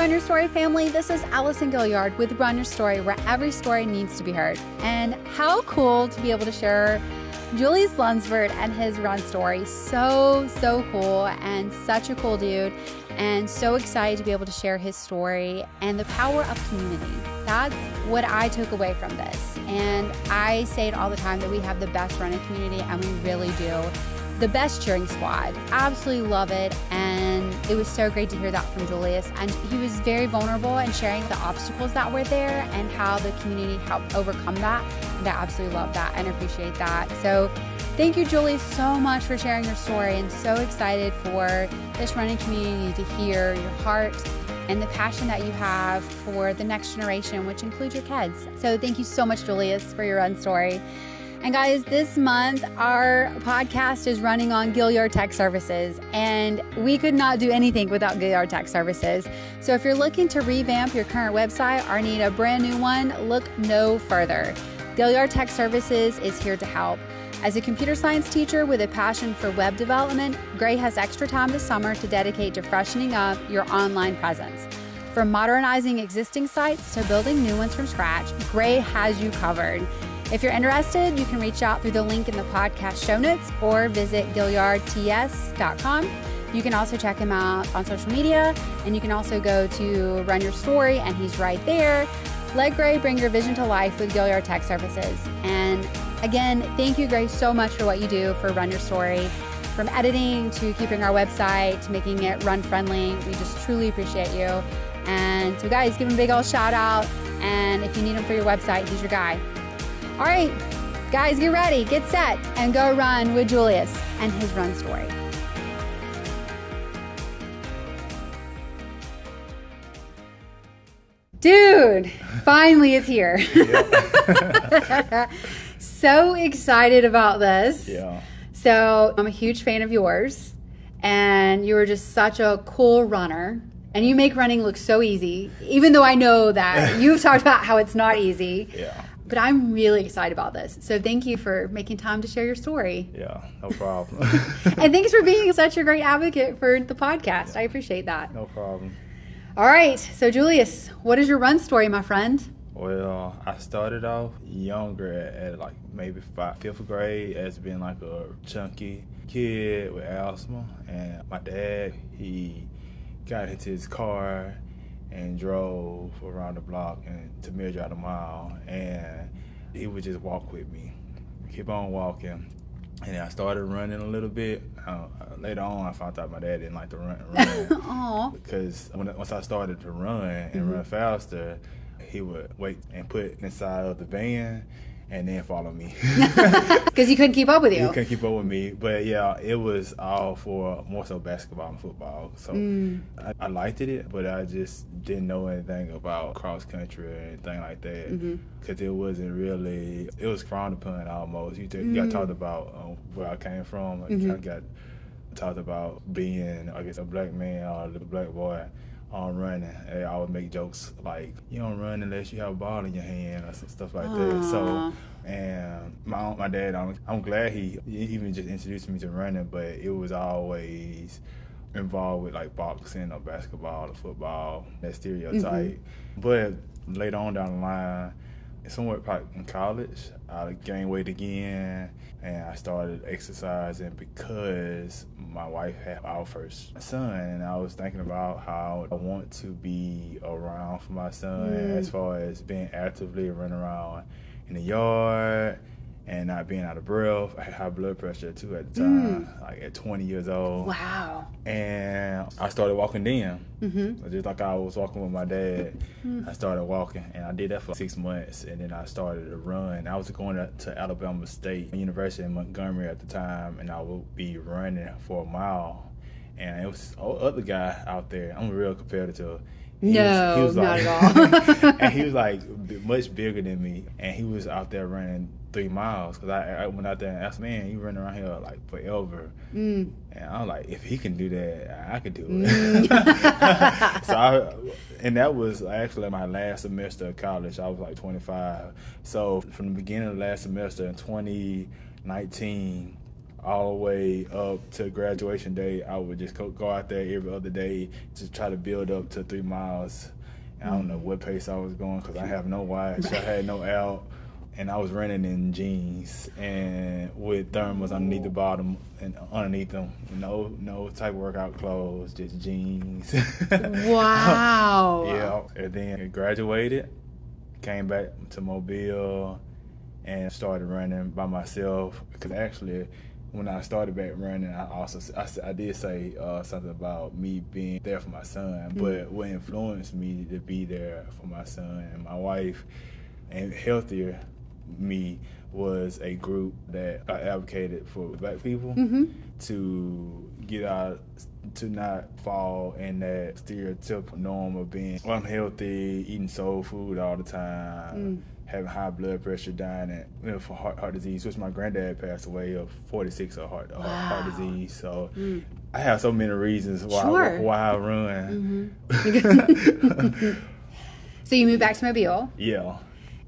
Run Your Story family, this is Allison Gilliard with Run Your Story, where every story needs to be heard. And how cool to be able to share Julius Lunsford and his run story. So cool, and such a cool dude, and so excited to be able to share his story and the power of community. That's what I took away from this. And I say it all the time that we have the best running community, and we really do. The best cheering squad. Absolutely love it. And it was so great to hear that from Julius. And he was very vulnerable in sharing the obstacles that were there and how the community helped overcome that. And I absolutely love that and appreciate that. So thank you, Julius, so much for sharing your story, and so excited for this running community to hear your heart and the passion that you have for the next generation, which includes your kids. So thank you so much, Julius, for your run story. And guys, this month, our podcast is running on Gilliard Tech Services, and we could not do anything without Gilliard Tech Services. So if you're looking to revamp your current website or need a brand new one, look no further. Gilliard Tech Services is here to help. As a computer science teacher with a passion for web development, Gray has extra time this summer to dedicate to freshening up your online presence. From modernizing existing sites to building new ones from scratch, Gray has you covered. If you're interested, you can reach out through the link in the podcast show notes or visit gilliardts.com. You can also check him out on social media, and you can also go to Run Your Story, and he's right there. Let Gray bring your vision to life with Gilliard Tech Services. And again, thank you, Gray, so much for what you do for Run Your Story. From editing to keeping our website to making it run friendly, we just truly appreciate you. And so guys, give him a big old shout out. And if you need him for your website, he's your guy. All right, guys, get ready, get set, and go run with Julius and his run story. Dude, finally it's here. Yep. So excited about this. Yeah. So I'm a huge fan of yours, and you were just such a cool runner, and you make running look so easy, even though I know that you've talked about how it's not easy. Yeah. But I'm really excited about this. So thank you for making time to share your story. Yeah, no problem. And thanks for being such a great advocate for the podcast. I appreciate that. No problem. All right. So Julius, what is your run story, my friend? Well, I started off younger at like maybe fifth grade as being like a chunky kid with asthma. And my dad, he got into his car and drove around the block and to measure out a mile, and he would just walk with me, keep on walking. And I started running a little bit. Later on, I found out my dad didn't like to run because once I started to run and run faster, he would wait and put inside of the van and then follow me. Because he couldn't keep up with you. He couldn't keep up with me. But yeah, it was all for more so basketball and football. So I liked it, but I just didn't know anything about cross country or anything like that. Because it wasn't really, it was frowned upon almost. You got talked about where I came from. I got talked about being, I guess, a black man or a little black boy on running. They always make jokes like, you don't run unless you have a ball in your hand or some stuff like that. So, and my dad, I'm glad he even just introduced me to running, but it was always involved with like boxing or basketball or football, that stereotype. But later on down the line, somewhere probably in college, I gained weight again, and I started exercising because my wife had our first son, and I was thinking about how I want to be around for my son as far as being actively running around in the yard and not being out of breath. I had high blood pressure too at the time, like at 20 years old. Wow. And I started walking then. Just like I was walking with my dad, I started walking, and I did that for 6 months, and then I started to run. I was going to Alabama State University in Montgomery at the time, and I would be running for a mile. And it was this other guy out there. I'm a real competitor. He was not like, at all. and he was like much bigger than me, and he was out there running 3 miles. Because I went out there and asked, man, you running around here like forever. And I was like, if he can do that, I could do it. And that was actually my last semester of college. I was like 25. So from the beginning of the last semester in 2019, all the way up to graduation day. I would just go out there every other day to try to build up to 3 miles. And I don't know what pace I was going because I have no watch. I had no out. And I was running in jeans and with thermals underneath the bottom and underneath them. No type of workout clothes, just jeans. Wow. Yeah. And then I graduated, came back to Mobile, and started running by myself. Because actually, when I started back running, I did say something about me being there for my son. But what influenced me to be there for my son and my wife and healthier me was a group that I advocated for Black people to get out, to not fall in that stereotypical norm of being unhealthy, eating soul food all the time, having high blood pressure, dying for heart disease, which my granddad passed away of 46 of heart disease. So I have so many reasons why I run. So you moved back to Mobile? Yeah.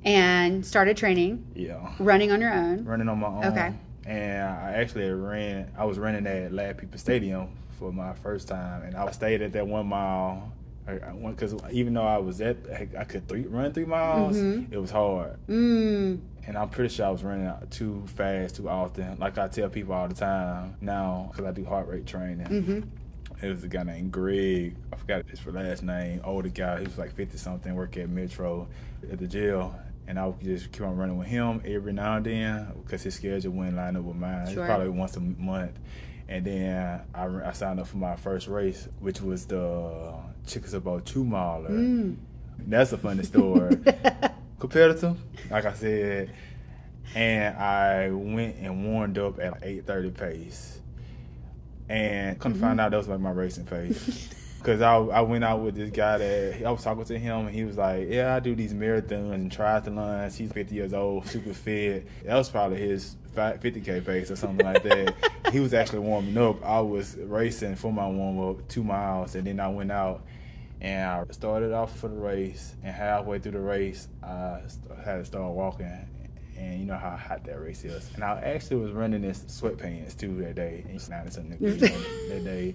And started training? Yeah. Running on your own? Running on my own. Okay. And I was running at Lad People Stadium for my first time, and I stayed at that 1 mile. Because even though I could run 3 miles, it was hard. And I'm pretty sure I was running out too fast, too often. Like I tell people all the time now, because I do heart rate training. It was a guy named Greg. I forgot his last name. Older guy. He was like 50-something, work at Metro at the jail. And I would just keep on running with him every now and then because his schedule wouldn't line up with mine. Sure. Probably once a month. And then I signed up for my first race, which was the Chickasaw 2-miler. That's a funny story. Competitive, like I said. And I went and warmed up at 8:30 pace. And come to find out that was like my racing pace. Because I went out with this guy that I was talking to him, and he was like, yeah, I do these marathons and triathlons. He's 50 years old, super fit. That was probably his 50K pace or something like that. He was actually warming up. I was racing for my warm-up 2 miles, and then I went out and I started off for the race. And halfway through the race, I had to start walking. And you know how hot that race is. And I actually was running in sweatpants too that day. And it's 90-something degrees that day.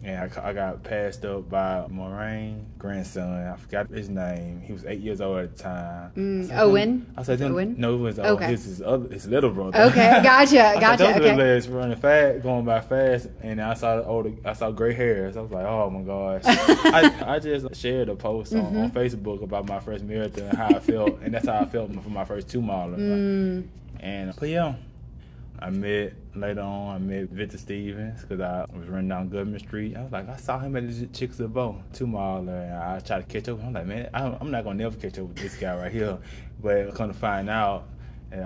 And I got passed up by Moraine grandson. I forgot his name. He was 8 years old at the time. Owen? I said, Owen? No, it was okay. His little brother. Okay, gotcha. Those okay. little legs running fast, going by fast, and I saw gray hairs. I was like, oh my gosh. I just shared a post on Facebook about my first marathon and how I felt, and that's how I felt for my first 2-miler. But yeah. I met Victor Stevens because I was running down Goodman Street. I was like, I saw him at the Chickasaw 2-miler, and I tried to catch up. I'm like, man, I'm not going to never catch up with this guy right here. But come to find out,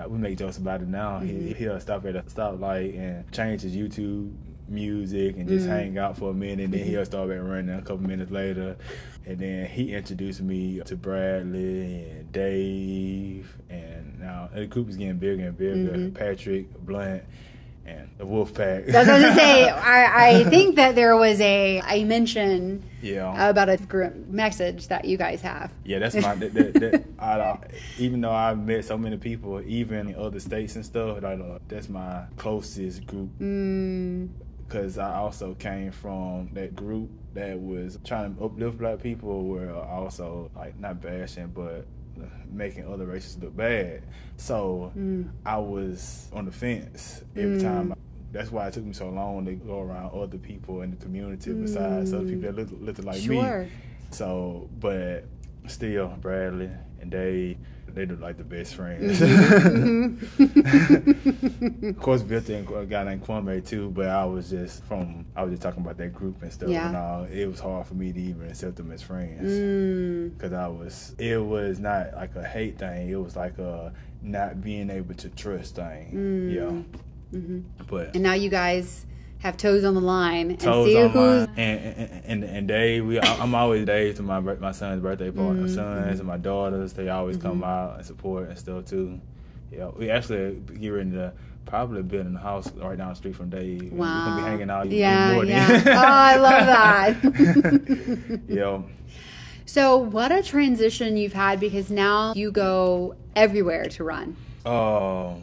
we make jokes about it now, he'll stop at a stoplight and change his YouTube music and just hang out for a minute, and then he'll start back running a couple minutes later. And then he introduced me to Bradley and Dave, and now the group is getting bigger and bigger. Patrick, Blunt, and the Wolf Pack. That's what I was going to say. I think that there was a mention about a group message that you guys have. Yeah, that's my. Even though I've met so many people, even in other states and stuff, that's my closest group. Because I also came from that group that was trying to uplift Black people, were also like not bashing, but making other races look bad. So I was on the fence every time. That's why it took me so long to go around other people in the community besides other people that looked like me. So, but still, Bradley and Dave, they look like the best friends. Of course, Victor and a guy named Kwame too, but I was just talking about that group and stuff, and it was hard for me to even accept them as friends because it was not like a hate thing, it was like a not being able to trust thing. But and now you guys have toes on the line and toes see on who's mine. And Dave, I'm always Dave to my son's birthday party. My sons and my daughters, they always come out and support and stuff too. Yeah, we actually get ready to probably building a house right down the street from Dave. Wow. We're gonna be hanging out. Yeah. Oh, I love that. Yeah. So what a transition you've had, because now you go everywhere to run. Oh.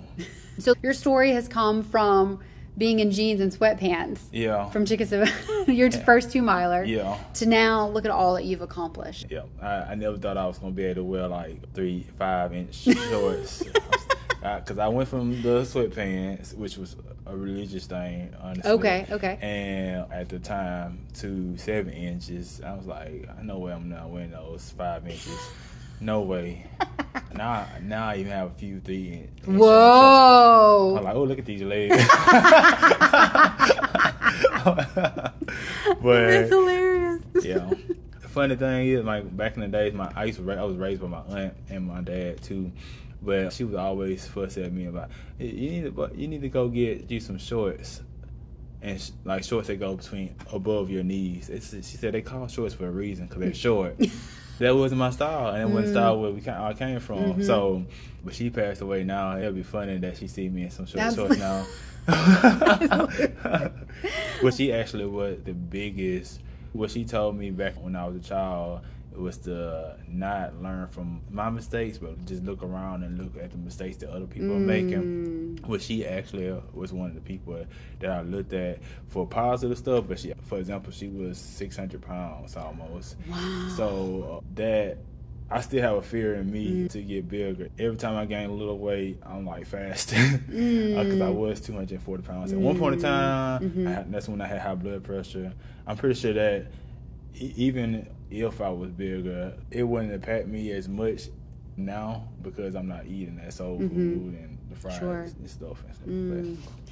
So your story has come from being in jeans and sweatpants. Yeah. From Chickasaw, your first 2-miler. Yeah. To now, look at all that you've accomplished. Yeah. I never thought I was going to be able to wear like 3-5 inch shorts. Because I went from the sweatpants, which was a religious thing, honestly. Okay. And at the time, to 7 inches. I was like, I know way I'm not wearing those 5 inches. No way. Now I even have a few 3 inch. Whoa. I'm like, oh, look at these legs. But that's hilarious. Yeah. The funny thing is, like back in the days, I was raised by my aunt and my dad too. But she would always fuss at me about, you need to go get you some shorts, and like shorts that go above your knees. She said they call shorts for a reason because they're short. That wasn't my style, and it wasn't style where I came from. Mm-hmm. So, but she passed away now. It'll be funny that she see me in some shorts now. But she actually was the biggest. What she told me back when I was a child was to not learn from my mistakes, but just look around and look at the mistakes that other people are making. But she actually was one of the people that I looked at for positive stuff. But for example, she was 600 pounds almost. Wow. So that I still have a fear in me to get bigger. Every time I gain a little weight, I'm like fasting because I was 240 pounds. At one point in time, that's when I had high blood pressure. I'm pretty sure that even if I was bigger, it wouldn't impact me as much now because I'm not eating that soul food and the fries and stuff. But,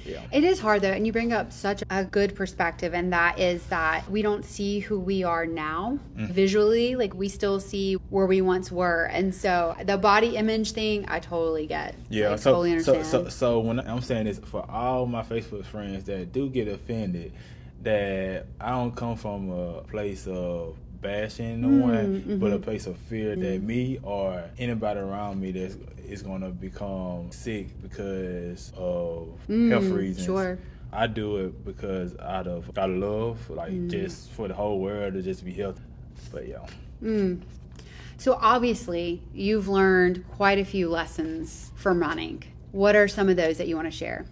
yeah. It is hard though, and you bring up such a good perspective, and that is that we don't see who we are now visually. Like we still see where we once were, and so the body image thing, I totally get. Yeah, I totally understand. So when I'm saying this for all my Facebook friends that do get offended, that I don't come from a place of bashing no one, but a place of fear that me or anybody around me that is going to become sick because of health reasons. Sure. I do it because out of love, like just for the whole world to just be healthy. But yeah. So obviously you've learned quite a few lessons from running. What are some of those that you want to share?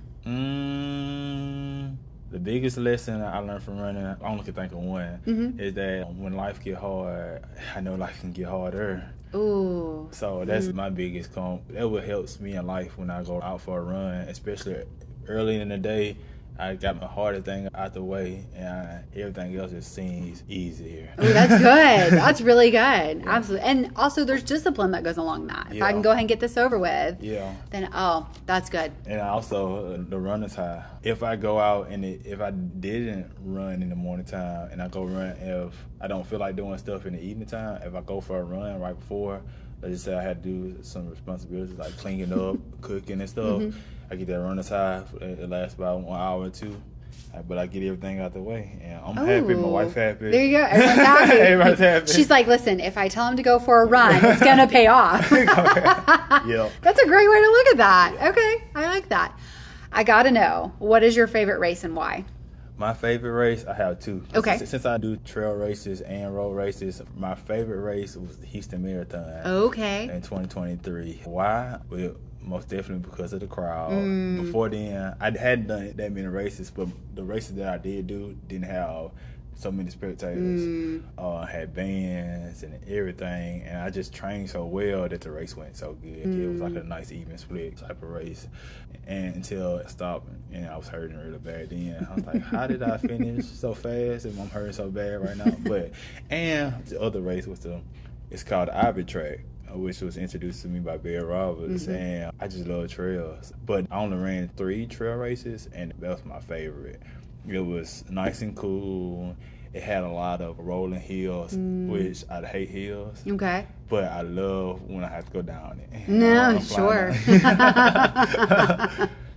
The biggest lesson I learned from running, I only can think of one, is that when life get hard, I know life can get harder. Ooh. So that's my biggest that what helps me in life when I go out for a run, especially early in the day. I got my hardest thing out the way, and everything else just seems easier. Oh, that's good. That's really good. Yeah. Absolutely. And also, there's discipline that goes along that. If I can go ahead and get this over with, then, that's good. And also, the runner's high. If I go out and if I didn't run in the morning time, and I go run if I don't feel like doing stuff in the evening time, if I go for a run right before, let's just say I had to do some responsibilities like cleaning up, cooking and stuff, I get that runner's high. It lasts about 1 hour or 2. But I get everything out the way. And I'm happy. My wife's happy. There you go. Everyone's happy. Everybody's happy. She's like, listen, if I tell him to go for a run, it's going to pay off. Yeah. That's a great way to look at that. Okay. I like that. I got to know, what is your favorite race and why? My favorite race, I have 2. Okay. Since I do trail races and road races, my favorite race was the Houston Marathon. Okay. In 2023. Why? Well, most definitely because of the crowd. Before then, I hadn't done that many races, but the races that I did do didn't have so many spectators. Had bands and everything, and I just trained so well that the race went so good. It was like a nice even split type of race. And until I stopped, and I was hurting really bad then. I was like, how did I finish so fast and I'm hurting so bad right now? And the other race was it's called the Avid track, which was introduced to me by Barry Roberts, and I just love trails. But I only ran 3 trail races, and that was my favorite. It was nice and cool. It had a lot of rolling hills, which I hate hills. Okay. But I love when I have to go down it. No, sure.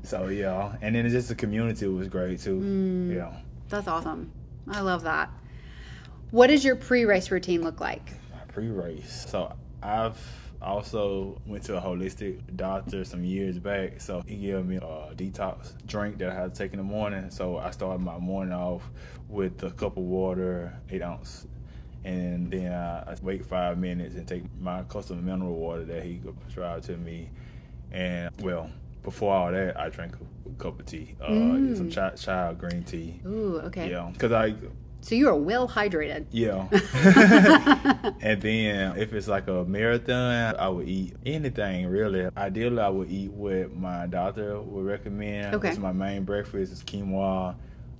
So, yeah. And then just the community was great, too. Yeah. That's awesome. I love that. What does your pre-race routine look like? My pre-race. So, I've also went to a holistic doctor some years back, so he gave me a detox drink that I had to take in the morning. So I started my morning off with a cup of water, 8 ounce, and then I wait 5 minutes and take my custom mineral water that he prescribed to me. And before all that, I drank a cup of tea, some chai green tea. Ooh, okay. Yeah, because So you are well hydrated. Yeah. And then if it's like a marathon, I would eat anything really. Ideally, I would eat what my doctor would recommend. Okay. It's my main breakfast is quinoa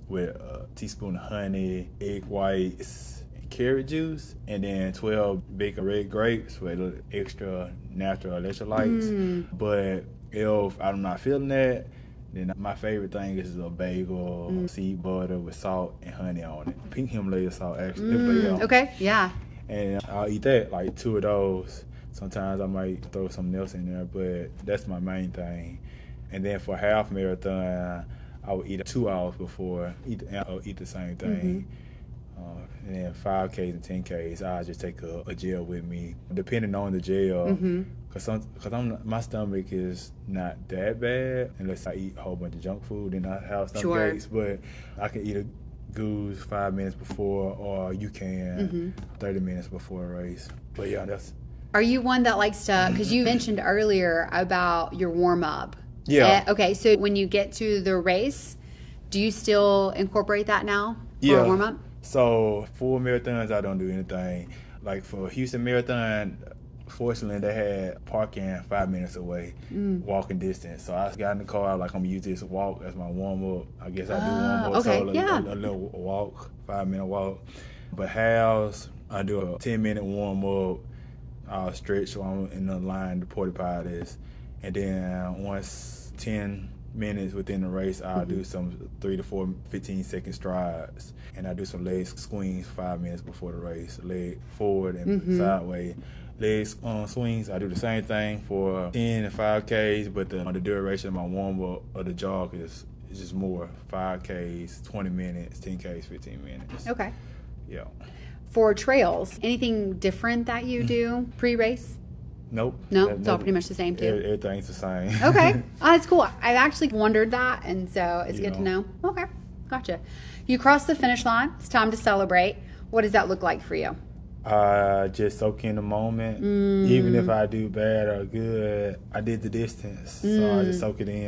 with a teaspoon of honey, egg whites, and carrot juice, and then 12 big red grapes with extra natural electrolytes. But if I'm not feeling that, then my favorite thing is a bagel, seed butter with salt and honey on it. Pink Himalayan salt, actually. Okay, yeah. And I'll eat that, like 2 of those. Sometimes I might throw something else in there, but that's my main thing. And then for half marathon, I would eat 2 hours before, eat the same thing. And then 5Ks and 10Ks, I just take a gel with me, depending on the gel. Because my stomach is not that bad unless I eat a whole bunch of junk food and I have stomach aches. But I can eat a goose 5 minutes before, or you can 30 minutes before a race. But yeah, that's. Are you one that likes to, because you mentioned earlier about your warm up. Yeah. Okay, so when you get to the race, do you still incorporate that now for a warm up? So full marathons, I don't do anything. Like for Houston Marathon, fortunately they had parking 5 minutes away, walking distance. So I got in the car, like I'm gonna use this walk as my warm up. I guess I do warm up, okay, so a little walk, 5-minute walk. But halves, I do a 10-minute warm up. I'll stretch while I'm in the line, the porta potties, and then once 10 minutes within the race, I'll do some 3 to 4 15-second strides, and I do some leg swings 5 minutes before the race, leg forward and sideways. Leg swings, I do the same thing for 10 and 5Ks, but the duration of my warm up or the jog is just more. 5Ks, 20 minutes, 10Ks, 15 minutes. Okay. Yeah. For trails, anything different that you do pre-race? Nope. No, it's all pretty much the same too. Everything's the same. Okay. Oh, that's cool. I've actually wondered that, and so it's good to know. Okay, gotcha. You cross the finish line. It's time to celebrate. What does that look like for you? Just soak in the moment. Even if I do bad or good, I did the distance. So I just soak it in.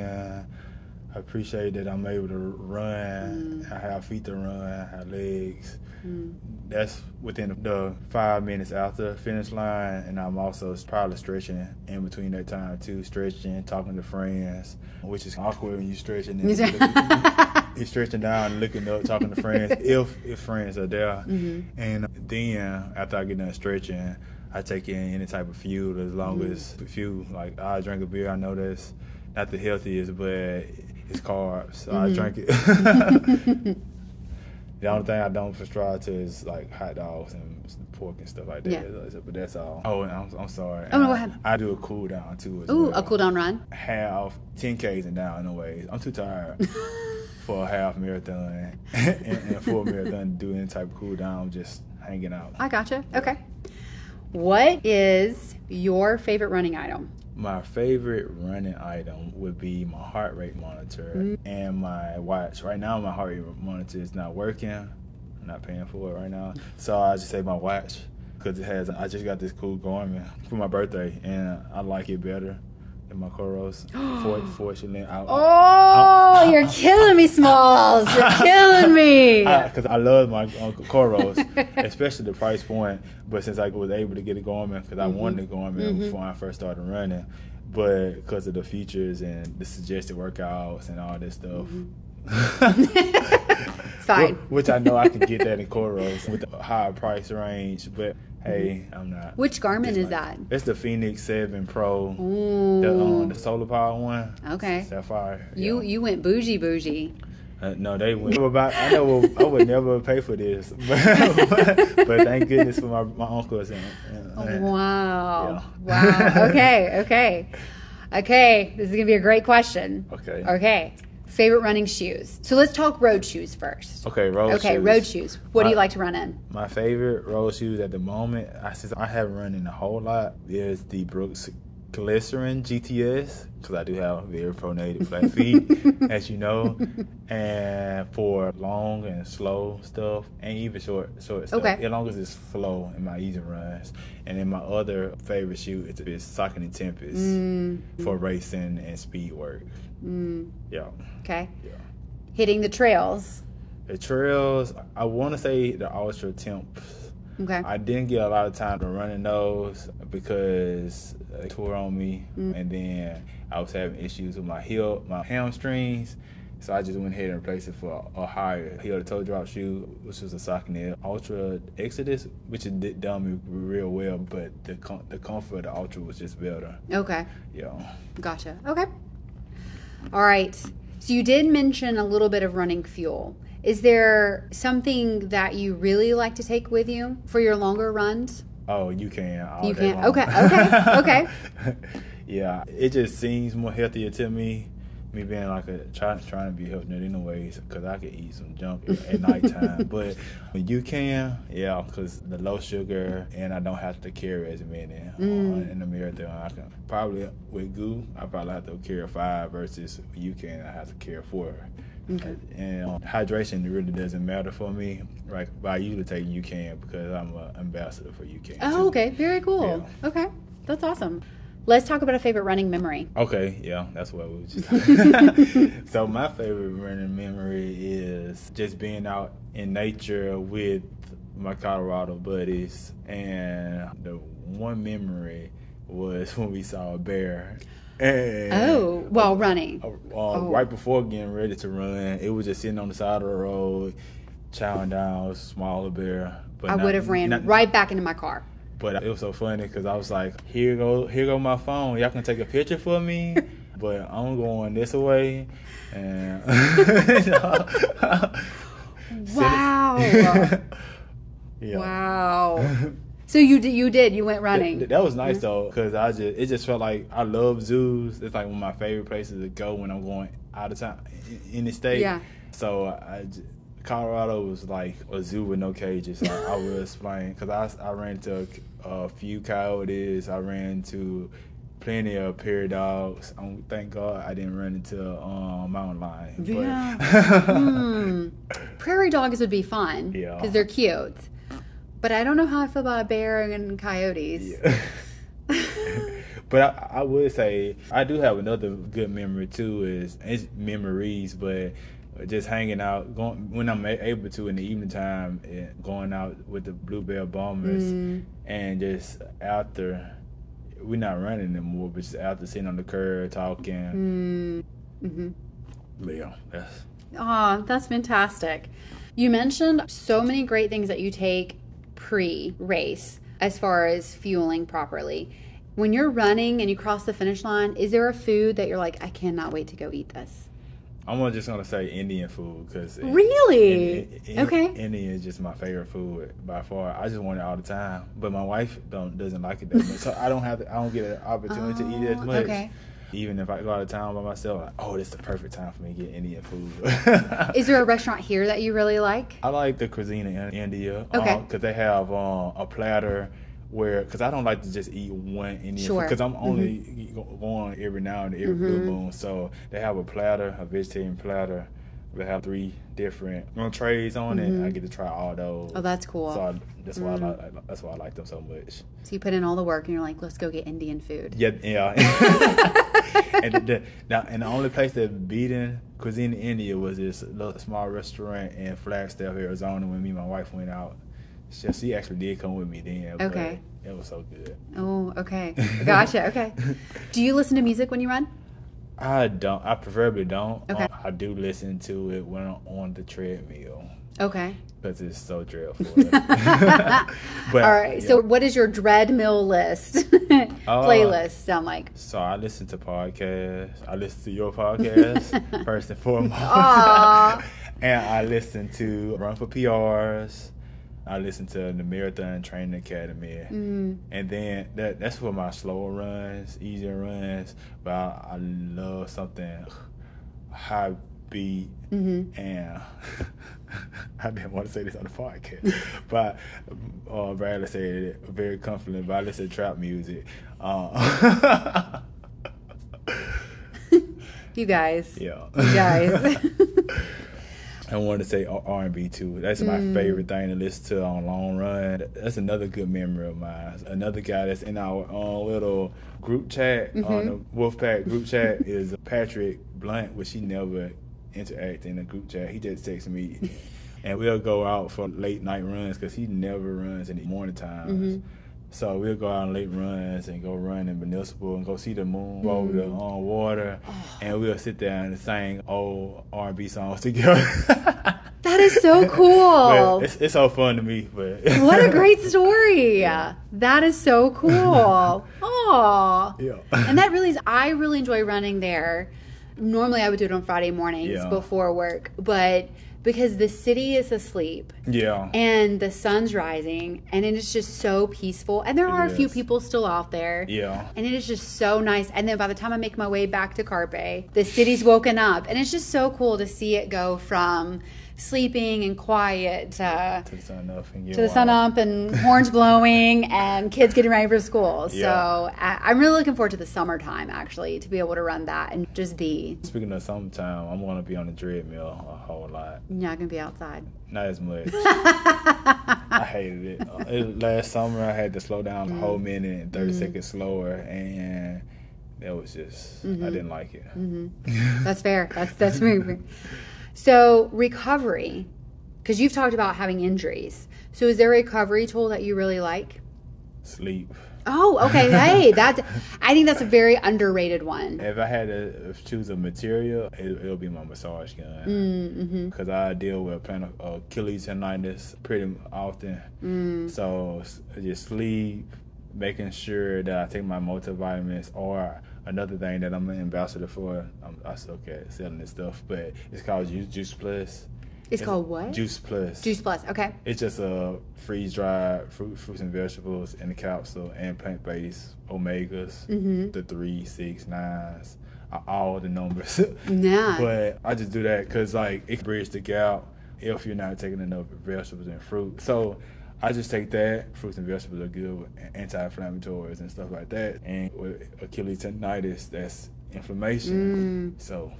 I appreciate that I'm able to run. I have feet to run, I have legs. That's within the 5 minutes after finish line, and I'm also probably stretching in between that time too, stretching, talking to friends, which is awkward when you're stretching. And you're stretching down, looking up, talking to friends, if friends are there. And then after I get done stretching, I take in any type of fuel, as long as fuel. Like I drink a beer, I know that's not the healthiest, but it's carbs, so I drink it. The only thing I don't subscribe to is like hot dogs and pork and stuff like that. Yeah. But that's all. Oh, and I'm sorry. Oh, no, go ahead. I do a cool down too. Ooh, a cool down run? Half, 10Ks and down in a way. I'm too tired for a half marathon and a full marathon to do any type of cool down, just hanging out. I gotcha. Okay. What is your favorite running item? My favorite running item would be my heart rate monitor and my watch. Right now, my heart rate monitor is not working. I'm not paying for it right now. So I just say my watch, because I just got this cool Garmin for my birthday, and I like it better than my Coros. Fortunately, you're killing me, Smalls. You're killing me. Because I love my Coros, especially the price point. But since I was able to get a Garmin, because I wanted a Garmin before I first started running, but because of the features and the suggested workouts and all this stuff. It's fine. Which I know I can get that in Coros with a higher price range, but hey, I'm not. Which Garmin is that? It's the Phoenix 7 Pro, the solar power one. Okay. Sapphire. You went bougie. No, they went about. I would never pay for this, but thank goodness for my uncles. Wow. Okay. This is gonna be a great question. Okay. Favorite running shoes. So let's talk road shoes first. Okay, road shoes. What do you like to run in? My favorite road shoes at the moment, since I haven't run in a whole lot, is the Brooks glycerin GTS, because I do have very pronated flat feet, as you know, and for long and slow stuff, and even short stuff, as long as it's slow in my easy runs. And then my other favorite shoe is Saucony Tempest for racing and speed work. Yeah. Okay. Yeah. Hitting the trails. The trails, I want to say the Ultra Temps. Okay. I didn't get a lot of time to run in those because they tore on me, and then I was having issues with my hamstrings, so I just went ahead and replaced it for a higher heel-to-toe drop shoe, which was a Saucony Ultra Exodus, which had done me real well, but the comfort of the Ultra was just better. Okay. Yeah. Gotcha. Okay. All right. So you did mention a little bit of running fuel. Is there something that you really like to take with you for your longer runs? Oh, you can. You day can. long. Okay. Yeah, it just seems more healthier to me. Me being like trying to be healthy anyways, because I could eat some junk at nighttime. But when you can, yeah, because the low sugar, and I don't have to carry as many in the marathon. I can probably with goo, I probably have to carry 5 versus you can. I have to carry 4. Okay. And hydration really doesn't matter for me. Right, but I usually take UCAN because I'm an ambassador for UCAN. Oh, okay. Very cool. Yeah. Okay. That's awesome. Let's talk about a favorite running memory. Okay, yeah, that's what we just So my favorite running memory is just being out in nature with my Colorado buddies. And the one memory was when we saw a bear. And while running. Right before getting ready to run, it was just sitting on the side of the road, chowing down. A smaller bear. But I would have ran right back into my car. But it was so funny because I was like, here go my phone. Y'all can take a picture for me, but I'm going this way. And wow. Yeah. Wow. So you did. You went running. That was nice though, because it just felt like I love zoos. It's like one of my favorite places to go when I'm going out of town in the state. Yeah. So Colorado was like a zoo with no cages. I will explain, because I ran into a few coyotes. I ran into plenty of prairie dogs. Thank God I didn't run into mountain lion. Yeah. Prairie dogs would be fun. Yeah. Because they're cute. But I don't know how I feel about a bear and coyotes. Yeah. But I would say I do have another good memory too. It's memories, but just hanging out, when I'm able to in the evening time, going out with the Bluebell Bombers, and just after, we're not running anymore, but just after sitting on the curb talking. Yeah, that's fantastic. You mentioned so many great things that you take pre-race as far as fueling properly. When you're running and you cross the finish line, is there a food that you're like, I cannot wait to go eat this? I'm just going to say Indian food, because really? Okay. Indian is just my favorite food by far. I just want it all the time, but my wife doesn't like it that much, so I don't get an opportunity to eat it as much. Okay. Even if I go out of town by myself, this is the perfect time for me to get Indian food. Is there a restaurant here that you really like? I like the cuisine in India. Okay. Because they have a platter because I don't like to just eat one Indian food, because I'm only going every now and every blue moon. So they have a vegetarian platter. They have 3 different trays on it. I get to try all those. Oh, that's cool. So that's why I like them so much. So you put in all the work and you're like, let's go get Indian food. Yeah. And the only place that beaten cuisine in India was this little small restaurant in Flagstaff, Arizona. When me and my wife went out, she actually did come with me then. Okay. But it was so good. Oh, okay. Gotcha. Okay. Do you listen to music when you run? I don't. I preferably don't. Okay. I do listen to it when I'm on the treadmill. Okay. Because it's so dreadful. But, all right. Yeah. So what is your dreadmill list playlist sound like? So I listen to podcasts. I listen to your podcast, first and foremost. And I listen to Run for PRs. I listen to the Marathon Training Academy, and then that's for my slower runs, easier runs. But I love something high beat, and I didn't want to say this on the podcast, but Bradley said it very comfortably, but I listen to trap music. You guys. Yeah. You guys. I wanted to say R&B too. That's my favorite thing to listen to on long run. That's another good memory of mine. Another guy that's in our little group chat, on the Wolfpack group chat, is Patrick Blunt, which he never interact in the group chat. He just texts me. And we'll go out for late night runs because he never runs in the morning times. So we'll go out on late runs and go run in Municipal and go see the moon over the water. And we'll sit there and sing old R&B songs together. That is so cool. It's so fun to me. But what a great story. Yeah. That is so cool. Oh. Yeah. And that really is, I really enjoy running there. Normally I would do it on Friday mornings before work, but because the city is asleep. Yeah. And the sun's rising, and it is just so peaceful. And there are a few people still out there. Yeah. And it is just so nice. And then by the time I make my way back to Carpe, the city's woken up. And it's just so cool to see it go from sleeping and quiet to the sun up and horns blowing and kids getting ready for school. Yeah. So I'm really looking forward to the summertime, actually, to be able to run that and just be. Speaking of summertime, I'm going to be on the treadmill a whole lot. You're not going to be outside. Not as much. I hated it. Last summer, I had to slow down a whole minute and 30 seconds slower, and that was just, I didn't like it. That's fair. That's very fair. So recovery, because you've talked about having injuries. So is there a recovery tool that you really like? Sleep. Oh, okay. Hey, I think that's a very underrated one. If I had to choose a material, it'll be my massage gun. Because I deal with plantar Achilles tendonitis pretty often. So just sleep, making sure that I take my multivitamins, or another thing that I'm an ambassador for. I suck at selling this stuff, but it's called Juice Plus. It's called what? Juice Plus. Juice Plus, okay. It's just a freeze-dried fruits and vegetables in the capsule and plant-based omegas, the 3, 6, 9s, all the numbers. Nah. But I just do that because it can bridge the gap if you're not taking enough vegetables and fruit. So I just take that. Fruits and vegetables are good with anti-inflammatories and stuff like that. And with Achilles tendonitis, that's inflammation. So,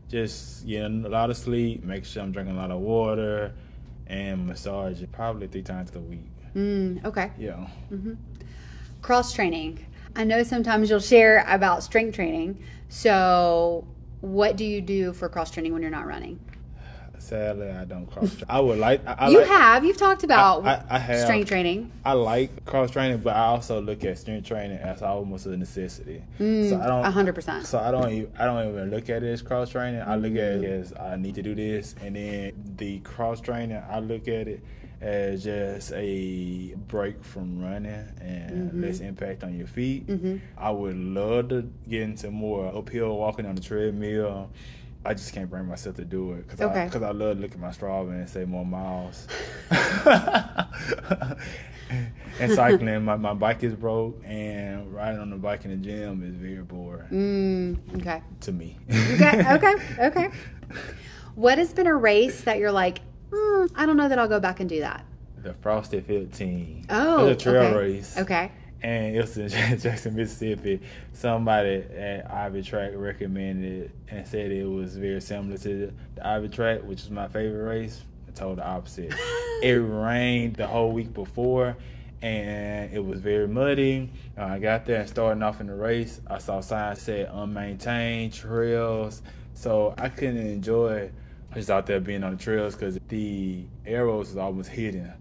just getting a lot of sleep, make sure I'm drinking a lot of water, and massage probably 3 times a week. Okay. Yeah. Cross training. I know sometimes you'll share about strength training. So what do you do for cross training when you're not running? Sadly, I don't cross train. I would like. You've talked about I have strength training. I like cross training, but I also look at strength training as almost a necessity. So I don't 100%. So I don't even look at it as cross training. I look at it as I need to do this, and then the cross training, I look at it as just a break from running and less impact on your feet. I would love to get into more uphill walking on the treadmill. I just can't bring myself to do it because I love looking at my Strava and say more miles. And cycling, my bike is broke, and riding on the bike in the gym is very boring. Okay. To me. Okay. What has been a race that you're like, I don't know that I'll go back and do that? The Frosted 15. Oh, it's a trail race. Okay. And it was in Jackson, Mississippi. Somebody at Avid Track recommended and said it was very similar to the Avid Track, which is my favorite race. I told the opposite. It rained the whole week before, and it was very muddy. I got there and starting off in the race, I saw signs that said unmaintained trails, so I couldn't enjoy just out there being on the trails because the arrows is almost hidden.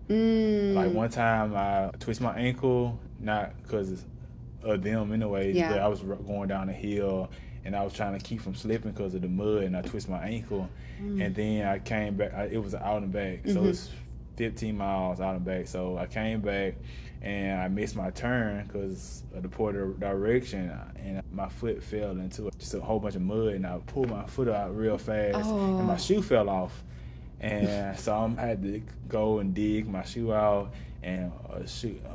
Like one time I twisted my ankle, not because of them anyways, but I was going down a hill and I was trying to keep from slipping because of the mud, and I twisted my ankle. And then I came back, it was out and back, so it's 15 miles out and back. So I came back and I missed my turn because of the poor direction, and my foot fell into just a whole bunch of mud, and I pulled my foot out real fast, and my shoe fell off. And so I had to go and dig my shoe out and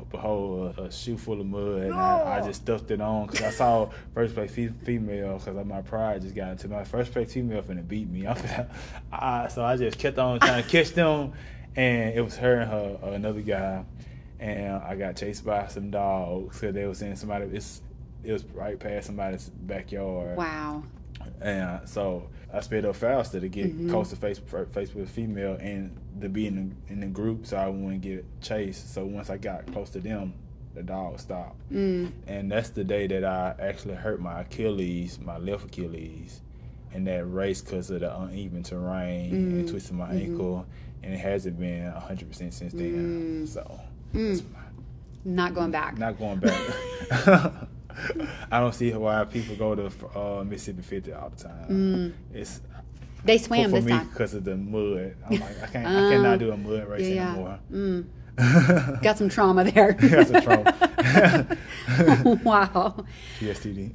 behold, a shoe full of mud. And I just stuffed it on because I saw first place female, because my pride just got into my first place female finna beat me. So I just kept on trying to catch them, and it was her and another guy. And I got chased by some dogs because they were saying it was right past somebody's backyard. Wow. And so I sped up faster to get close to face with a female and to be in the group so I wouldn't get chased. So once I got close to them, the dog stopped. And that's the day that I actually hurt my Achilles, my left Achilles, in that race because of the uneven terrain and twisted my ankle. And it hasn't been 100% since then. So not going back. Not going back. I don't see why people go to Mississippi 50 all the time. They swam for this me time because of the mud. I'm like, I cannot do a mud race anymore. Got some trauma there. Got some trauma. Wow. PSTD.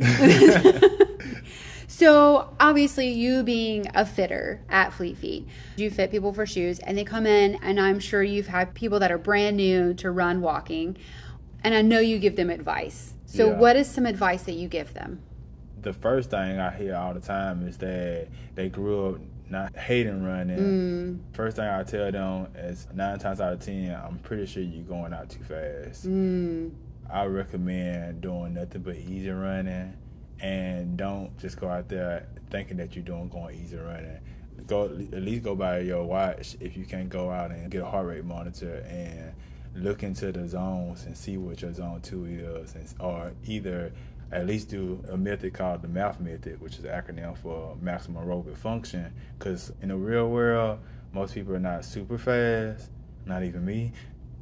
So obviously, you being a fitter at Fleet Feet, you fit people for shoes, and they come in, and I'm sure you've had people that are brand new to run walking, and I know you give them advice. So what is some advice that you give them? The first thing I hear all the time is that they grew up not hating running. First thing I tell them is 9 times out of 10, I'm pretty sure you're going out too fast. I recommend doing nothing but easy running, and don't just go out there thinking that you're going easy running. At least go by your watch if you can't go out and get a heart rate monitor and look into the zones and see what your zone 2 is, or either at least do a method called the MAF method, which is an acronym for maximum aerobic function, because in the real world, most people are not super fast, not even me,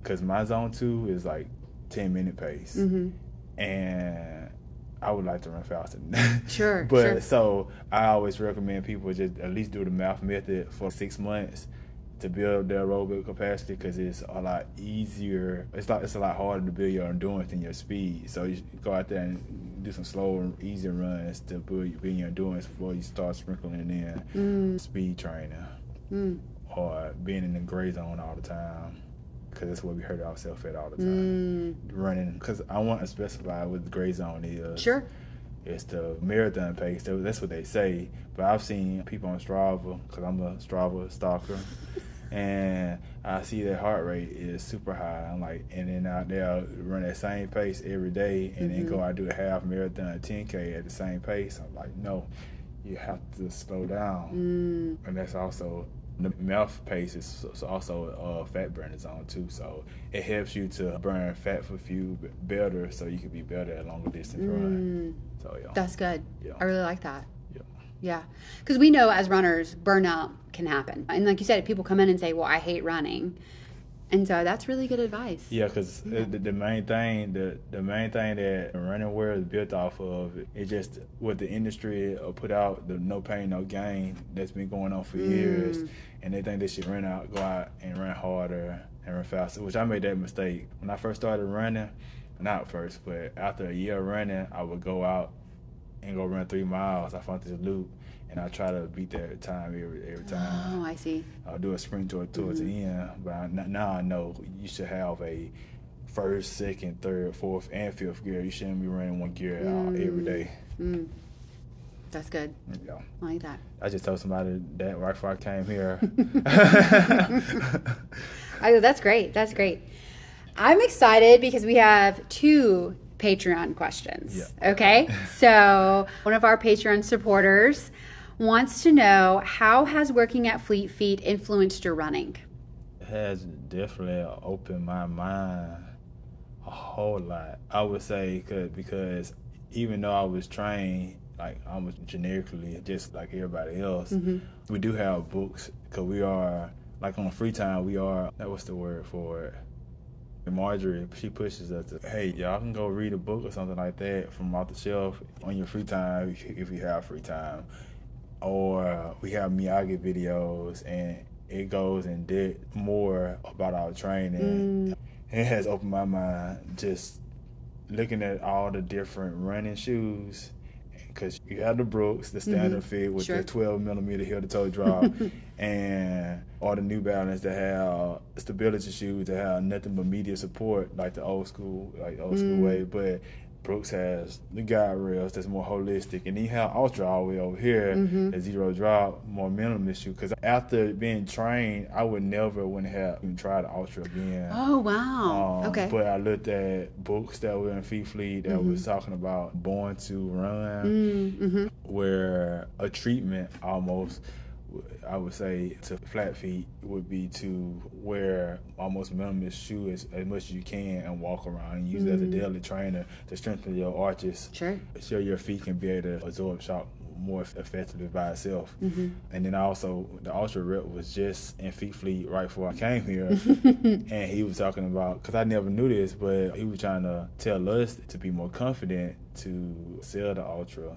because my zone 2 is like 10-minute pace. And I would like to run faster than that. Sure. So I always recommend people just at least do the MAF method for 6 months to build their aerobic capacity, because it's a lot easier. It's a lot harder to build your endurance than your speed. So you go out there and do some slow and easy runs to build your endurance before you start sprinkling in speed training or being in the gray zone all the time, because that's what we hurt ourselves at all the time. Running, because I want to specify what the gray zone is. Sure. It's the marathon pace. That's what they say. But I've seen people on Strava, because I'm a Strava stalker, and I see their heart rate is super high. I'm like, and then they'll run that same pace every day, and then go out and do a half marathon, 10K at the same pace. I'm like, no, you have to slow down. And that's also, the MAF pace is also a fat burning zone too, so it helps you to burn fat for fuel better, so you can be better at longer distance run. So that's good. I really like that. Yeah, because we know as runners, burnout can happen, and like you said, people come in and say, "Well, I hate running," and so that's really good advice. Yeah, because the main thing, the main thing that running wear is built off of, it's just what the industry put out, the no pain, no gain that's been going on for years, and they think they should go out and run harder and run faster, which I made that mistake. When I first started running, not first, but after a year of running, I would go out and go run 3 miles. I found this loop, and I try to beat that time every time. Oh, I see. I'll do a sprint towards the end, but now I know you should have a first, second, third, fourth, and fifth gear. You shouldn't be running one gear every day. That's good. Yeah. I like that. I just told somebody that right before I came here. That's great. That's great. I'm excited because we have 2 Patreon questions. Yeah. Okay? So one of our Patreon supporters wants to know, how has working at Fleet Feet influenced your running? It has definitely opened my mind a whole lot, I would say, because even though I was trained like almost generically just like everybody else, we do have books, because we are, like on free time, we are, what's the word for it? Marjorie, she pushes us to, hey, y'all can go read a book or something like that from off the shelf on your free time if you have free time. Or we have Miyagi videos, and it goes in depth more about our training. It has opened my mind just looking at all the different running shoes because you have the Brooks, the standard fit with the 12 millimeter heel to toe drop, and all the New Balance that have stability shoes that have nothing but media support, like the old school way. But Brooks has the guide rails that's more holistic, and then you have Ultra all the way over here, the zero drop, more minimalist shoe. Because after being trained, I would never have even tried the Ultra again. Oh wow! Okay. But I looked at books that were in Feet Fleet that was talking about Born to Run, where a treatment almost, I would say, to flat feet would be to wear almost minimalist shoes as much as you can and walk around and use it as a daily trainer to strengthen your arches. Sure. So your feet can be able to absorb shock more effectively by itself. And then also, the Ultra Rep was just in Feet Fleet right before I came here. And he was talking about, because I never knew this, but he was trying to tell us to be more confident to sell the Ultra.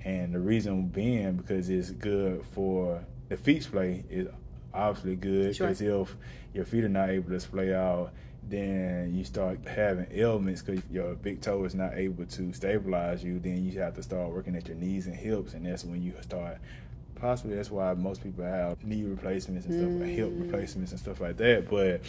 And the reason being because it's good for the feet splay is obviously good because if your feet are not able to splay out, then you start having ailments because your big toe is not able to stabilize you. Then you have to start working at your knees and hips, and that's when you start. Possibly that's why most people have knee replacements and stuff, like hip replacements and stuff like that. But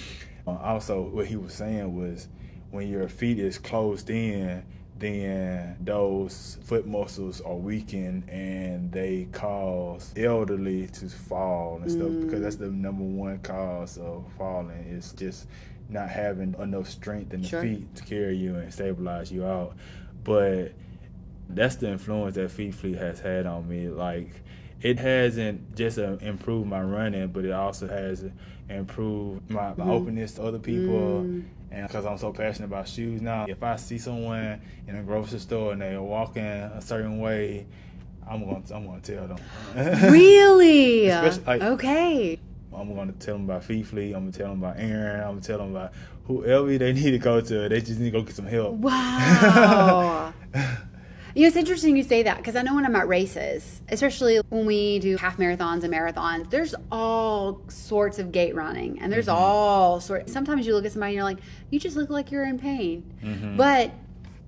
also, what he was saying was when your feet is closed in, then those foot muscles are weakened and they cause elderly to fall and stuff, because that's the number one cause of falling is just not having enough strength in the feet to carry you and stabilize you out. But that's the influence that Feet Fleet has had on me. Like, it hasn't just improved my running, but it also has improved my openness to other people. And because I'm so passionate about shoes now, if I see someone in a grocery store and they're walking a certain way, I'm gonna tell them. Really? Like, okay. I'm gonna tell them about Feet Fleet. I'm gonna tell them about Aaron. I'm gonna tell them about whoever they need to go to. They just need to go get some help. Wow. You know, it's interesting you say that because I know when I'm at races, especially when we do half marathons and marathons, there's all sorts of gait running and there's all sorts. Sometimes you look at somebody and you're like, you just look like you're in pain. But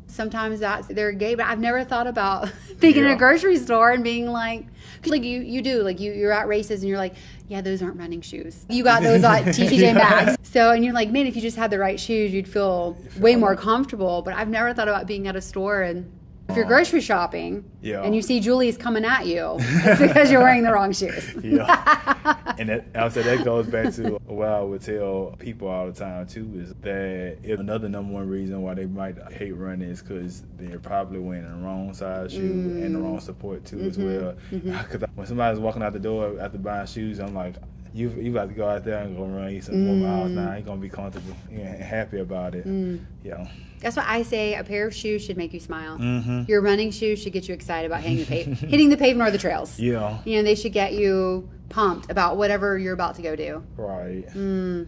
sometimes that's their gait. But I've never thought about being in a grocery store and being like you do, like you're at races and you're like, yeah, those aren't running shoes. You got those like TTJ Maxx. So, and you're like, man, if you just had the right shoes, you'd feel way more comfortable. But I've never thought about being at a store and if you're grocery shopping and you see Julius coming at you, it's because you're wearing the wrong shoes. And that goes back to what I would tell people all the time too, is that another number one reason why they might hate running is because they're probably wearing the wrong size shoe and the wrong support too as well. Because when somebody's walking out the door after buying shoes, I'm like, you about to go out there and go run you some more miles now. You're going to be comfortable and happy about it. That's why I say a pair of shoes should make you smile. Your running shoes should get you excited about hitting the pavement or the trails. You know, they should get you pumped about whatever you're about to go do. Right. No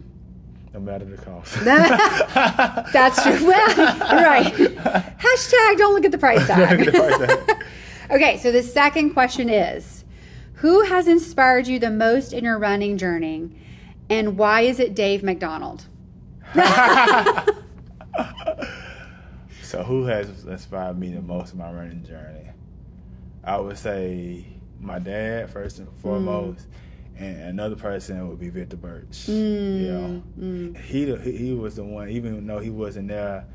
matter the cost. That's true. Well, right. Hashtag don't look at the price tag. Okay, so the second question is, who has inspired you the most in your running journey, and why is it Dave McDonald? So who has inspired me the most in my running journey? I would say my dad, first and foremost, and another person would be Victor Birch. He was the one, even though he wasn't there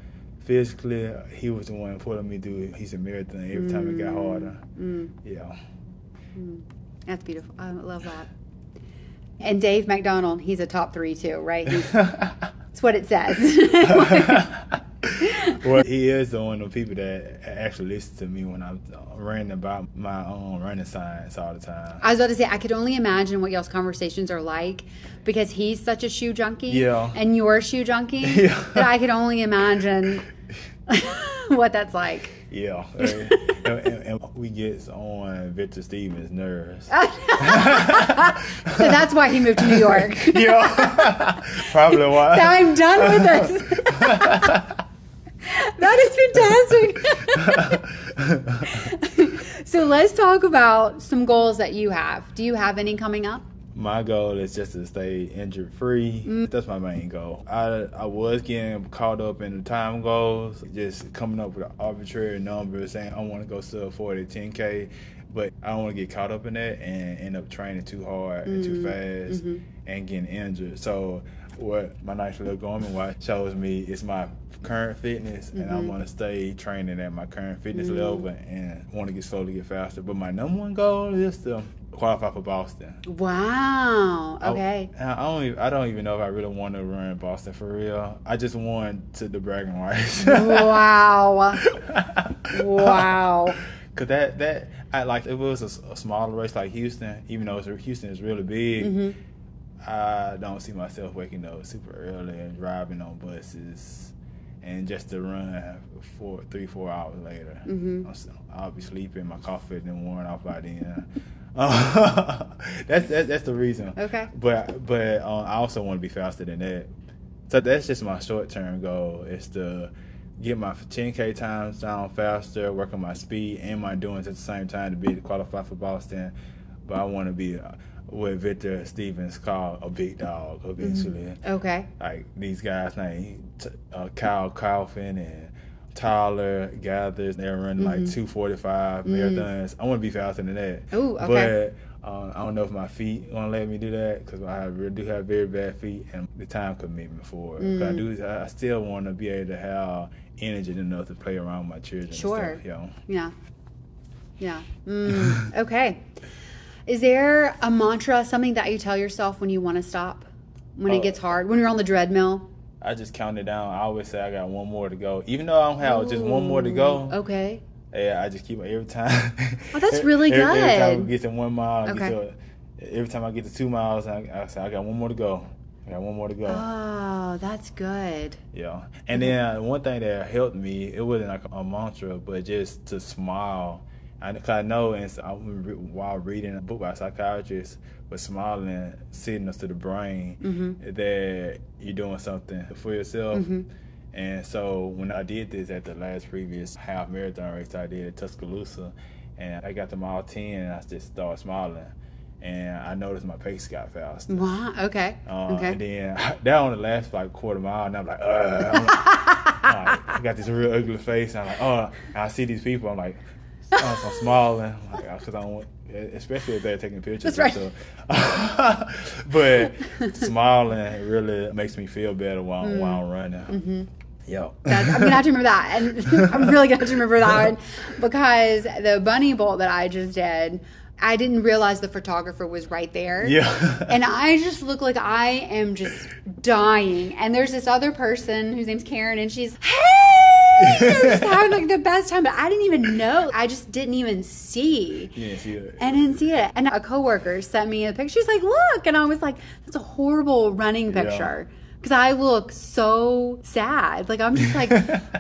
physically, he was the one pulling me through. He's a marathon every time it got harder. That's beautiful. I love that. And Dave McDonald, he's a top 3 too, right? That's what it says. Well, he is one of the people that actually listen to me when I'm ranting about my own running science all the time. I was about to say, I could only imagine what y'all's conversations are like because he's such a shoe junkie and you're a shoe junkie that I could only imagine what that's like. And we get on Victor Stevens' nerves. So that's why he moved to New York. Probably why. So I'm done with this. That is fantastic. So let's talk about some goals that you have. Do you have any coming up? My goal is just to stay injury free. That's my main goal. I was getting caught up in the time goals, just coming up with an arbitrary number, saying I want to go sub 40 10K, but I don't want to get caught up in that and end up training too hard and too fast and getting injured. So what my nice little Garmin watch shows me is my current fitness, and I want to stay training at my current fitness level and want to slowly get faster. But my number one goal is to qualify for Boston. Wow. Okay. I don't even know if I really want to run Boston for real. I just want to the bragging rights. Wow. Wow. Cause I like if it was a smaller race like Houston, even though Houston is really big. I don't see myself waking up super early and driving on buses and just to run 3-4 hours later. I'll be sleeping. My coffee has been worn off by then. That's the reason. Okay. But I also want to be faster than that. So that's just my short term goal, is to get my 10K times down faster, work on my speed and my endurance at the same time to be able to qualify for Boston. But I want to be what Victor Stevens called a big dog eventually. Okay. Like these guys named Kyle Kaufman and Tyler Gathers, they're running like 2:45 marathons. I want to be faster than that. Ooh, okay. But I don't know if my feet gonna let me do that, because I do have very bad feet and the time commitment for it. I still want to be able to have energy enough to play around with my children. Sure. And stuff, Yeah. Okay. Is there a mantra, something that you tell yourself when you want to stop, when it gets hard, when you're on the treadmill? I just count it down. I always say I got one more to go. Even though I don't have just one more to go. Okay. Yeah, I just keep it every time. Oh, that's really good. Every time I get to 1 mile, Okay. every time I get to 2 miles, I say I got one more to go. I got one more to go. Oh, that's good. Yeah. And then one thing that helped me, it wasn't like a mantra, but just to smile. I know, and while reading a book by a psychiatrist, but smiling signals to the brain that you're doing something for yourself. And so when I did this at the previous half marathon race I did at Tuscaloosa, and I got to mile 10, and I just started smiling. And I noticed my pace got faster. Wow. Okay. And then that only lasts like a quarter mile, and I'm like, I got this real ugly face. And I'm like, and I see these people, I'm like, I'm smiling, because I don't want, especially if they're taking pictures. That's right. But smiling really makes me feel better while I'm running. Yo. I'm gonna have to remember that, and I'm really gonna have to remember that one, because the bunny bolt that I just did, I didn't realize the photographer was right there. Yeah. And I just look like I am just dying. And there's this other person whose name's Karen, and she's, hey! They're just having like the best time. But I didn't even know. I just didn't even see. You didn't see it. And I didn't see it. And a coworker sent me a picture. She's like, look. And I was like, that's a horrible running picture. Yeah. Because I look so sad. Like, I'm just like,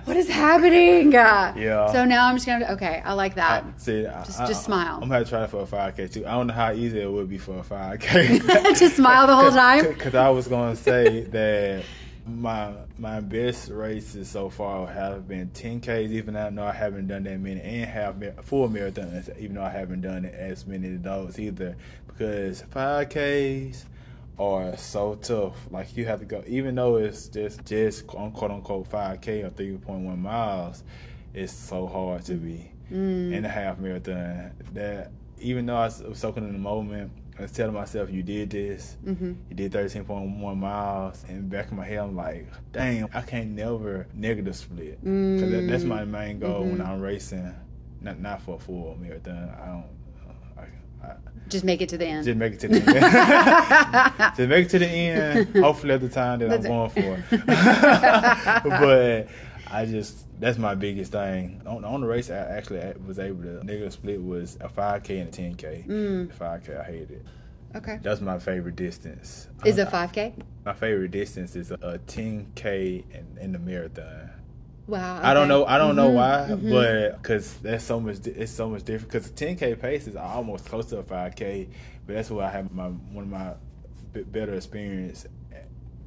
what is happening? Yeah. So now I'm just going to, okay, I like that. Just smile. I'm going to try it for a 5K too. I don't know how easy it would be for a 5K. To smile the whole time? Because I was going to say that my best races so far have been 10Ks, even though I know I haven't done that many, and full marathons, even though I haven't done as many of those either. Because 5Ks are so tough. Like, you have to go, even though it's just quote unquote 5K or 3.1 miles, it's so hard to be in a half marathon. That even though I was soaking in the moment, I was telling myself, you did this, you did 13.1 miles, and back in my head I'm like, dang, I can't never negative split. Because that's my main goal when I'm racing, not for a full marathon. Just make it to the end. Just make it to the end. Just make it to the end. Hopefully at the time that I'm going for. But that's my biggest thing. On the race, I actually was able to negative split was a 5K and a 10K. The 5K, I hated it. Okay. That's my favorite distance. Is it 5K? My favorite distance is a 10K in the marathon. Wow. Okay. I don't know why, but because it's so much different. Because the 10K pace is almost close to a 5K, but that's where I have one of my better experience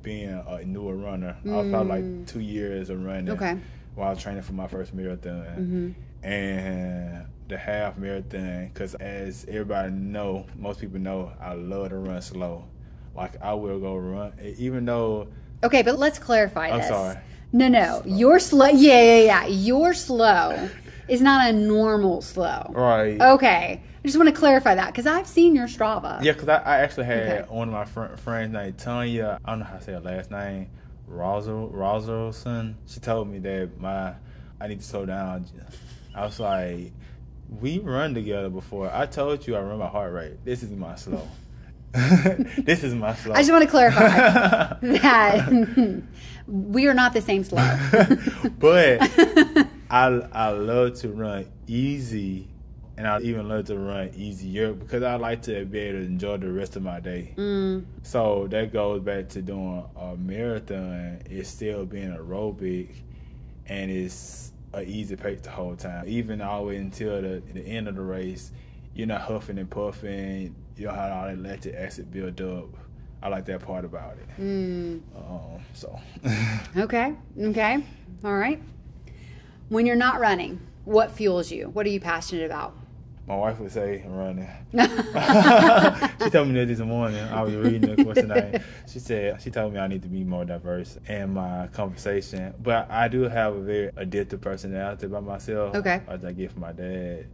being a newer runner. I was probably like 2 years of running while training for my first marathon, and the half marathon because, as everybody know, most people know, I love to run slow. Like, I will go run, even though... Okay, but let's clarify this. I'm sorry. No. You're slow. Yeah. You're slow is not a normal slow. Right. Okay. I just want to clarify that because I've seen your Strava. Yeah, because I actually had one of my friends named Tanya. I don't know how to say her last name. Roselson. She told me that I need to slow down. I was like, we run together before. I told you I run my heart rate. This is my slow. This is my slow. I just want to clarify that we are not the same slow. But I love to run easy, and I even love to run easier because I like to be able to enjoy the rest of my day. So that goes back to doing a marathon. It's still being aerobic, and it's an easy pace the whole time. Even all the way until the end of the race, you're not huffing and puffing. You don't have all that lactic acid build up. I like that part about it. So. Okay. All right. When you're not running, what fuels you? What are you passionate about? My wife would say running. She told me this morning. I was reading the question tonight. She told me I need to be more diverse in my conversation. But I do have a very addictive personality by myself. Okay. As I get from my dad.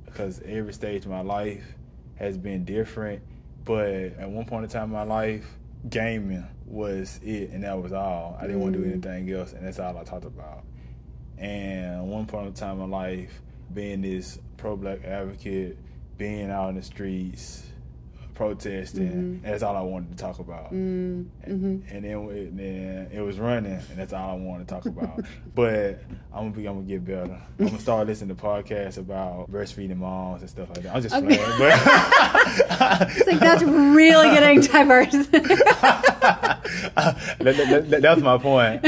Because every stage of my life has been different. But at one point in time in my life, gaming was it, and that was all. I didn't want to do anything else, and that's all I talked about. And at one point in time in my life, being this pro-black advocate, being out in the streets, protesting, that's all I wanted to talk about. And then it was running, and that's all I wanted to talk about. But I'm gonna get better. I'm gonna start listening to podcasts about breastfeeding moms and stuff like that. I'm just playing, but it's like that's really getting diverse. That's my point.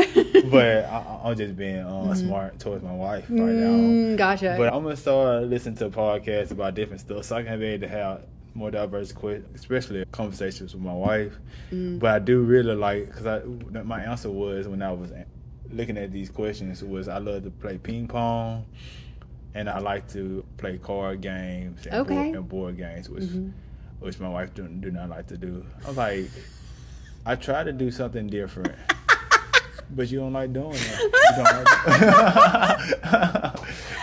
But I'm just being smart towards my wife right now. Gotcha. But I'm gonna start listening to podcasts about different stuff, so I can be able to have more diverse, especially conversations with my wife. But I do really like, because my answer was, when I was looking at these questions, was I love to play ping pong, and I like to play card games and board games, which my wife do not like to do. I'm like, I try to do something different. But you don't like doing it.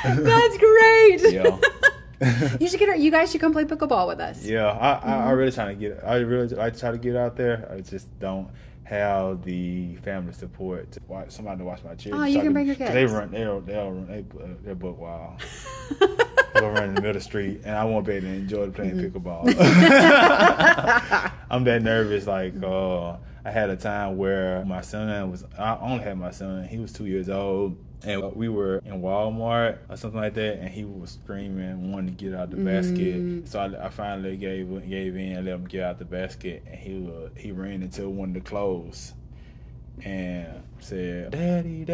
That's great. Yeah. You guys should come play pickleball with us. Yeah, I really try to get out there. I just don't have the family support to watch somebody to watch my children. Oh, you can bring your kids. They're buck wild. They'll run in the middle of the street, and I won't be able to enjoy playing pickleball. I'm that nervous. Like, I had a time where I only had my son. He was 2 years old. And we were in Walmart or something like that, and he was screaming, wanting to get out the basket. So I finally gave in and let him get out the basket, and he ran into one of the clothes and said, "Daddy."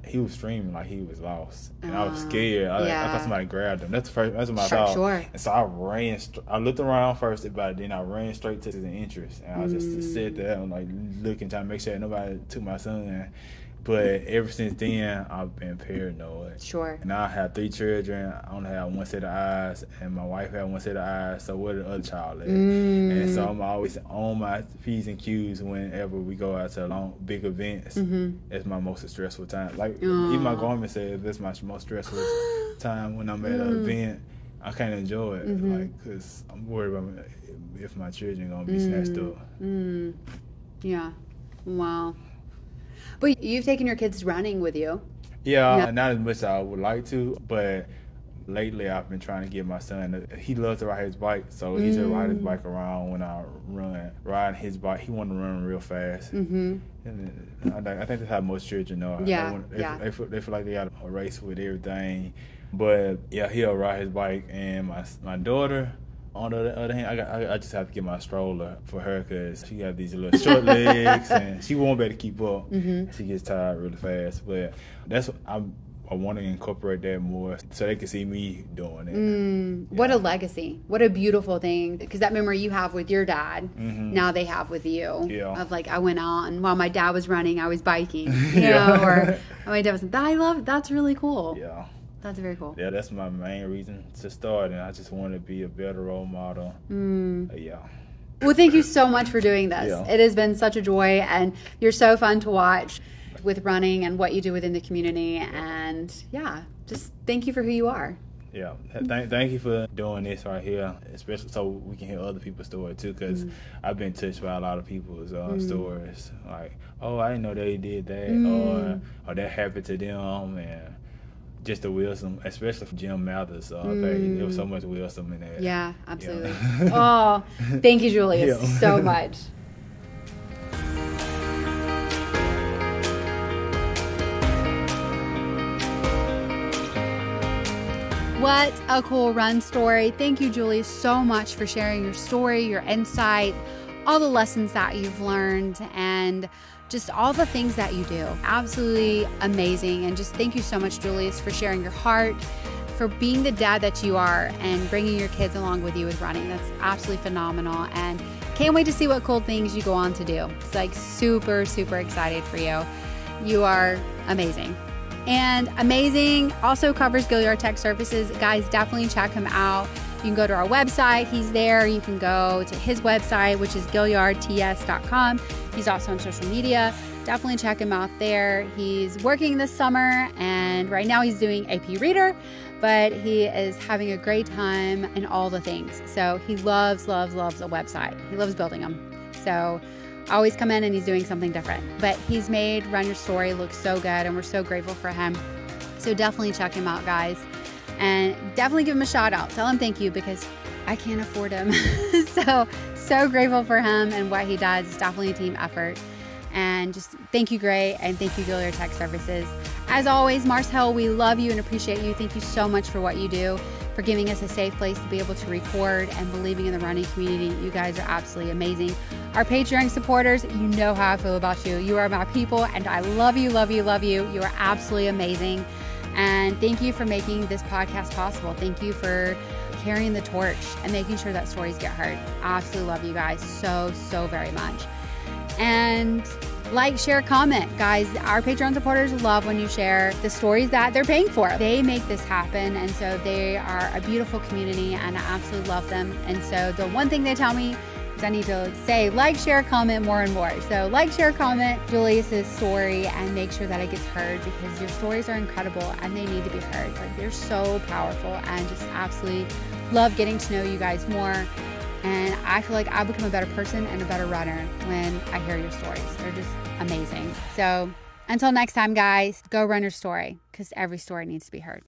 He was screaming like he was lost, and I was scared. I thought somebody grabbed him. That's what I thought. Sure. And so I ran. I looked around first, but then I ran straight to the entrance, and I was just sit there and like looking, trying to make sure nobody took my son. But ever since then, I've been paranoid. Sure. And I have 3 children. I only have one set of eyes, and my wife had one set of eyes. So where the other child at? And so I'm always on my P's and Q's whenever we go out to big events. It's my most stressful time. Like even my garment says that's my most stressful time when I'm at an event. I can't enjoy it, like, because I'm worried about if my children gonna be snatched up. Yeah. Wow. But you've taken your kids running with you. Yeah, not as much as I would like to, but lately I've been trying to get my son. He loves to ride his bike, so he just rides his bike around when I run. Riding his bike, he wants to run real fast. And I think that's how most children know. They feel like they got a race with everything. But yeah, he'll ride his bike, and my daughter, on the other hand, I just have to get my stroller for her because she got these little short legs and she won't be able to keep up. She gets tired really fast. But that's what I want to incorporate that more so they can see me doing it. What a legacy. What a beautiful thing. Because that memory you have with your dad, now they have with you. Yeah. Of like, I went out and while my dad was running, I was biking. You know, or my dad was like, that's really cool. Yeah. That's very cool. Yeah, that's my main reason to start, and I just want to be a better role model. Yeah. Well, thank you so much for doing this. Yeah. It has been such a joy, and you're so fun to watch with running and what you do within the community. And yeah, just thank you for who you are. Yeah, thank you for doing this right here, especially so we can hear other people's stories too, because I've been touched by a lot of people's stories, like, oh, I didn't know they did that, or that happened to them, and just the wisdom, especially from Jim Mathers. There was so much wisdom in that. Yeah, absolutely. Oh, thank you, Julius, so much. What a cool run story. Thank you, Julius, so much for sharing your story, your insight, all the lessons that you've learned, and just all the things that you do. Absolutely amazing. And just thank you so much, Julius, for sharing your heart, for being the dad that you are and bringing your kids along with you with running. That's absolutely phenomenal. And can't wait to see what cool things you go on to do. It's like super, super excited for you. You are amazing. And amazing also covers Gilliard Tech Services. Guys, definitely check him out. You can go to our website. He's there. You can go to his website, which is gilliardts.com. He's also on social media. Definitely check him out there. He's working this summer, and right now he's doing AP Reader, but he is having a great time in all the things. So he loves a website. He loves building them. So always come in and he's doing something different. But he's made Run Your Story look so good, and we're so grateful for him. So definitely check him out, guys. And definitely give him a shout out. Tell him thank you, because I can't afford him. So grateful for him and what he does. It's definitely a team effort. And just thank you, Gray, and thank you, Gilliard Tech Services. As always, Marcel, we love you and appreciate you. Thank you so much for what you do, for giving us a safe place to be able to record and believing in the running community. You guys are absolutely amazing. Our Patreon supporters, you know how I feel about you. You are my people, and I love you, love you, love you. You are absolutely amazing. And thank you for making this podcast possible. Thank you for carrying the torch and making sure that stories get heard. I absolutely love you guys so very much. And like, share, comment. Guys, our Patreon supporters love when you share the stories that they're paying for. They make this happen, and so they are a beautiful community, and I absolutely love them. And so the one thing they tell me is I need to say like, share, comment more and more. So like, share, comment Julius's story and make sure that it gets heard, because your stories are incredible and they need to be heard. Like, they're so powerful, and just absolutely love getting to know you guys more. And I feel like I become a better person and a better runner when I hear your stories. They're just amazing. So until next time, guys, go run your story, because every story needs to be heard.